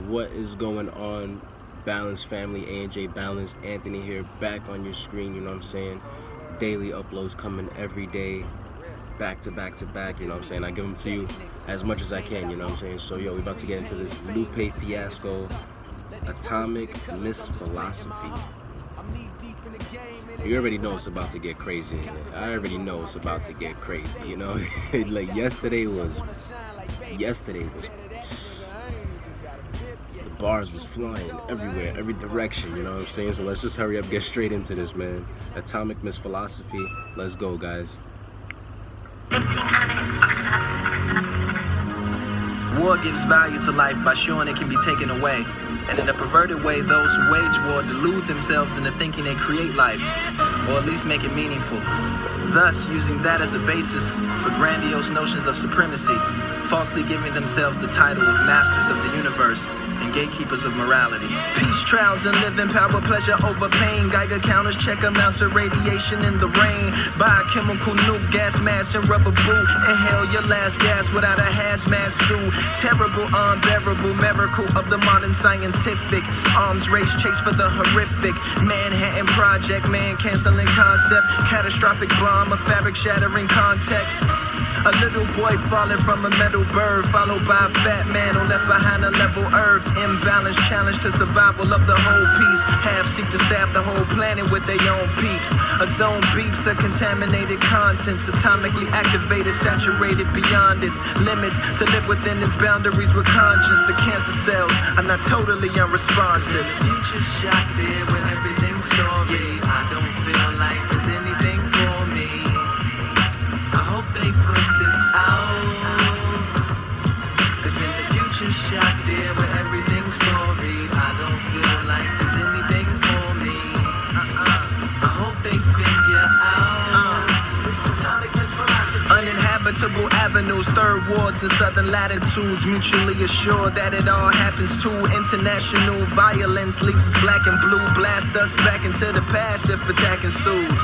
What is going on, Balance family? A&J Balance, Anthony here, back on your screen, you know what I'm saying? Daily uploads coming every day, back to back to back, you know what I'm saying? I give them to you as much as I can, you know what I'm saying? So yo, we about to get into this Lupe Fiasco, Atomic Misphilosophy. You already know it's about to get crazy. I already know it's about to get crazy, you know? Like yesterday was the bars was flying everywhere, every direction, you know what I'm saying? So let's just hurry up, get straight into this, man. Atomic Misphilosophy, let's go, guys. War gives value to life by showing it can be taken away. And in a perverted way, those who wage war delude themselves into thinking they create life, or at least make it meaningful. Thus, using that as a basis for grandiose notions of supremacy, falsely giving themselves the title of masters of the universe and gatekeepers of morality. Peace trials and live in power, pleasure over pain. Geiger counters check amounts of radiation in the rain. Biochemical nuke, gas mask and rubber boot. Inhale your last gas without a hazmat suit. Terrible, unbearable miracle of the modern scientific arms race, chase for the horrific Manhattan Project, man canceling concept, catastrophic bomb, a fabric shattering context. A little boy falling from a metal bird, followed by a fat man who left behind a level earth. Imbalance challenge to survival of the whole piece. Half seek to staff the whole planet with their own peeps. A zone beeps of contaminated contents, atomically activated, saturated beyond its limits. To live within its boundaries with conscience. The cancer cells are not totally unresponsive. The future's shot there when everything's story. I don't feel like there's anything for me. I hope they put this out. Cause in the future shot there where everything's story, I don't feel like there's anything for me. I hope they figure out this atomic misphilosophy. Uninhabitable avenues, third wards and southern latitudes, mutually assured that it all happens too. International violence leaves us black and blue, blast us back into the past if attack ensues.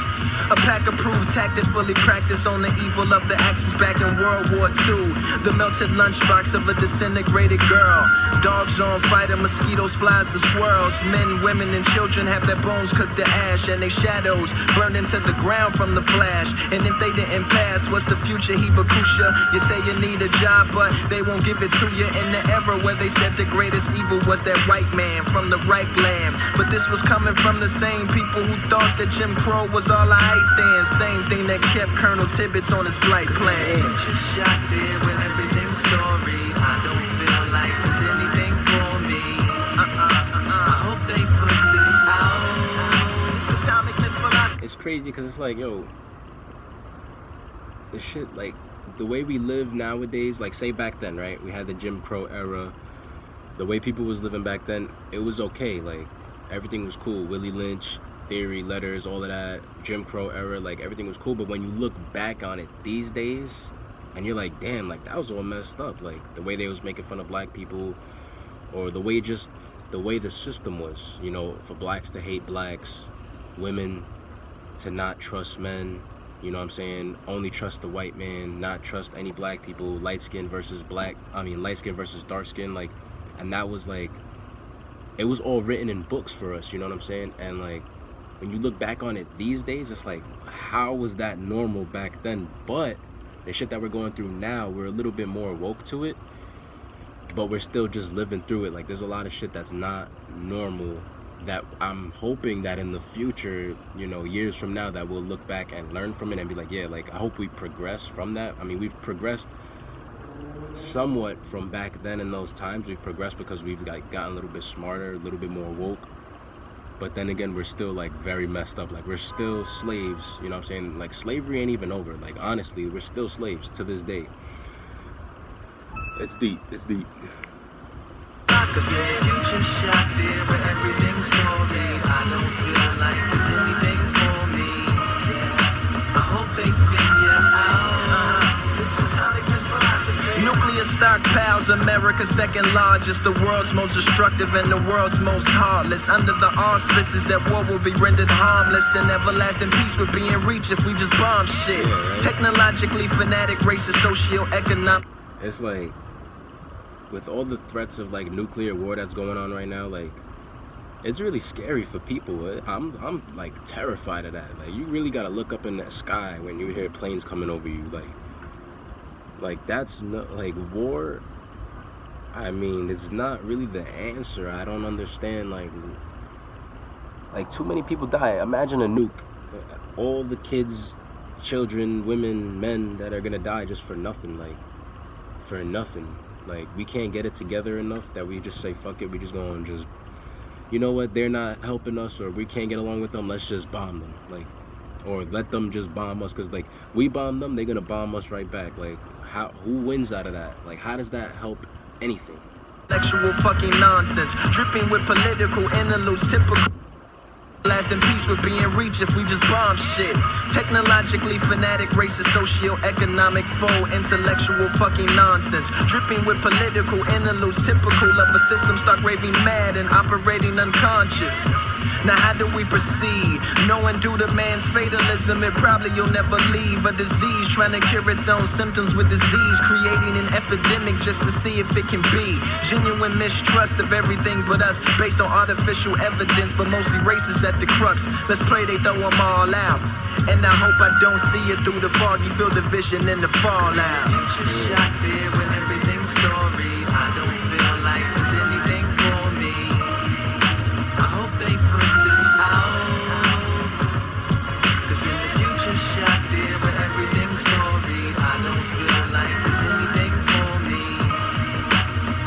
A pack-approved tactic fully practiced on the evil of the Axis back in World War II. The melted lunchbox of a disintegrated girl. Dogs on fire, mosquitoes, flies, and squirrels. Men, women, and children have their bones cooked to ash and their shadows burned into the ground from the flash. And if they didn't pass, what's the future? Hibakusha. You say you need a job, but they won't give it to you in the era where they said the greatest evil was that white man from the right land. But this was coming from the same people who thought that Jim Crow was all I then. Same thing that kept Colonel Tibbets on his flight plan. Just shot there when everything's story. I don't feel like there's anything for me. I hope they put this out. It's atomic misphilosophy. It's crazy because it's like, yo, the shit, like, the way we live nowadays, like, say back then, right? We had the Jim Crow era. The way people was living back then, it was okay. Like, everything was cool. Willie Lynch, theory, letters, all of that, Jim Crow era, like, everything was cool. But when you look back on it these days, and you're like, damn, like, that was all messed up. Like, the way they was making fun of black people, or the way the system was, you know, for blacks to hate blacks, women to not trust men, you know what I'm saying, only trust the white man, not trust any black people, light skin versus dark skin, like, and that was like, it was all written in books for us, you know what I'm saying? And like, when you look back on it these days, it's like, how was that normal back then? But the shit that we're going through now, we're a little bit more woke to it, but we're still just living through it. Like, there's a lot of shit that's not normal that I'm hoping that in the future, you know, years from now, that we'll look back and learn from it and be like, yeah, like, I hope we progress from that. I mean, we've progressed somewhat from back then in those times. We've progressed because we've like gotten a little bit smarter, a little bit more woke. But then again, we're still like very messed up. Like, we're still slaves, you know what I'm saying? Like, slavery ain't even over. Like, honestly, we're still slaves to this day. It's deep, it's deep. Cause in the future shot there where everything's story. I don't feel like there's anything for me. I hope they figure out this atomic misphilosophy. Nuclear stockpiles, America's second largest, the world's most destructive and the world's most heartless. Under the auspices that war will be rendered harmless and everlasting peace would be in reach if we just bomb shit. Yeah, right? Technologically fanatic, racist, socio-economic. It's like, with all the threats of like nuclear war that's going on right now, like it's really scary for people. I'm like terrified of that. Like you really gotta look up in that sky when you hear planes coming over you. Like that's not like war. I mean, it's not really the answer. I don't understand. Like too many people die. Imagine a nuke. All the kids, children, women, men that are gonna die just for nothing. Like for nothing. Like we can't get it together enough that we just say fuck it. We just go and just, you know what? They're not helping us, or we can't get along with them. Let's just bomb them. Like, or let them just bomb us. Cause like we bomb them, they're gonna bomb us right back. Like who wins out of that? Like how does that help anything? Intellectual fucking nonsense, dripping with political interludes, typical. Lasting peace would be in reach if we just bomb shit. Technologically fanatic, racist, socio-economic foe, intellectual fucking nonsense, dripping with political interludes, typical of a system stuck raving mad and operating unconscious. Now how do we proceed? Knowing due to man's fatalism, it probably you'll never leave. A disease trying to cure its own symptoms with disease, creating an epidemic just to see if it can be. Genuine mistrust of everything but us, based on artificial evidence, but mostly racist at the crux. Let's pray they throw them all out, and I hope I don't see it through the fog. You feel the vision in the fallout. Future shot there when everything's storied. I don't feel like there's anything for me. I hope they put this out, cause in the future shot there when everything's storied, I don't feel like there's anything for me.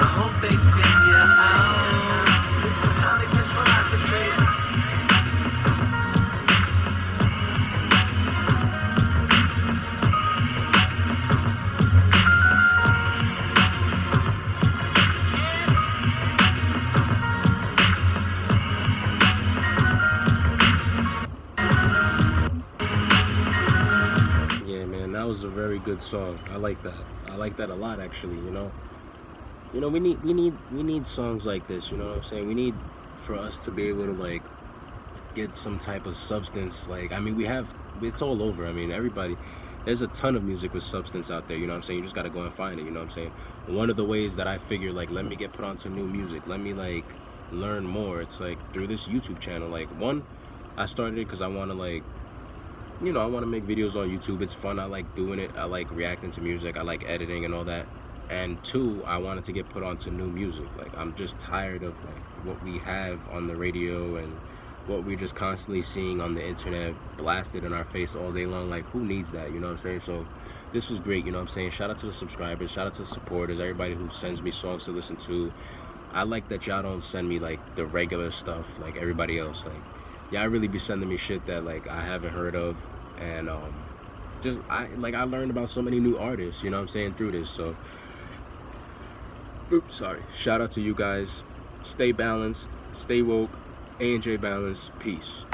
I hope they figure out this atomic misphilosophy. Was a very good song. I like that. I like that a lot, actually. We need songs like this. You know what I'm saying? We need for us to be able to like get some type of substance. Like, I mean, it's all over. I mean, everybody. There's a ton of music with substance out there. You know what I'm saying? You just gotta go and find it. You know what I'm saying? One of the ways that I figure, like, let me get put onto new music. Let me like learn more. It's like through this YouTube channel. Like, one, I started it because I want to like. I want to make videos on YouTube. It's fun. I like doing it. I like reacting to music. I like editing and all that. And two, I wanted to get put onto new music. Like, I'm just tired of like what we have on the radio and what we're just constantly seeing on the internet blasted in our face all day long. Like, who needs that? You know what I'm saying? So this was great. You know what I'm saying? Shout out to the subscribers. Shout out to the supporters. Everybody who sends me songs to listen to. I like that y'all don't send me like the regular stuff like everybody else. Like, y'all really be sending me shit that like I haven't heard of. And I learned about so many new artists, you know what I'm saying, through this. So oops, sorry. Shout out to you guys. Stay balanced, stay woke, A&J balanced. Peace.